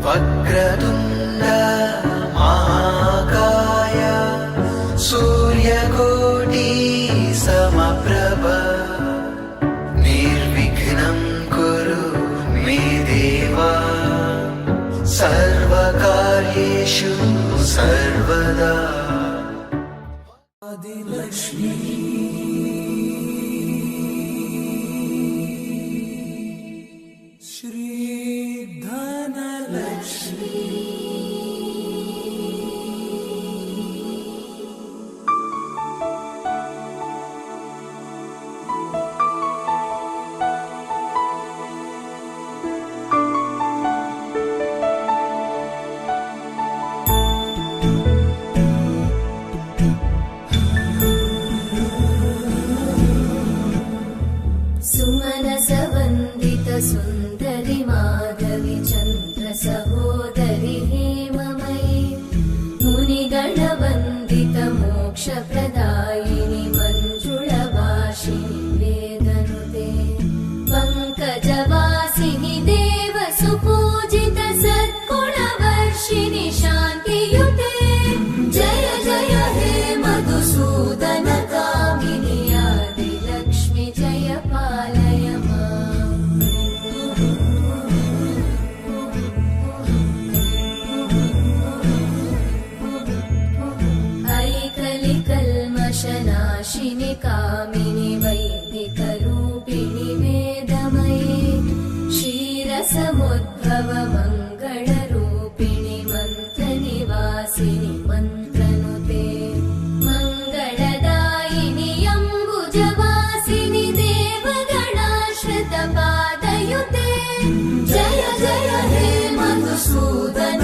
ವಕ್ರತುಂಡ ಮಹಾಕಾಯ ಸೂರ್ಯಕೋಟಿ ಸಮಪ್ರಭ ನಿರ್ವಿಘ್ನಂ ಕುರು ಮೇ ದೇವ ಸರ್ವಕಾರ್ಯೇಷು ಸರ್ವದಾ. ಆದಿಲಕ್ಷ್ಮೀ ಶ್ರೀ ಧನಲಕ್ಷ್ಮೀ सुमनसवन्दित सुन्दरि माधवि चन्द्र सहोदरि हेममयि मुनिगणवन्दित मोक्षप्रदायिनि मञ्जुळभाषिणि वेदनुते पङ्कजवासिनि देवसुपूजित सद्गुणवर्षिणि शान्तियुते जय जय हे मधुसूदन कामिनि आदिलक्ष्मि जय पालय माम्. ऐकलिकल्मषनाशिनि कामिनि वैदिकरूपिणि वेदमये क्षीरसमुद्भव मङ्गलरूपिणि मन्त्रनिवासिनि मन्त्रनुते मङ्गलदायिनि अम्बुजवासिनि देवगणाश्रितपादयुते जय जय हे मधुसूदन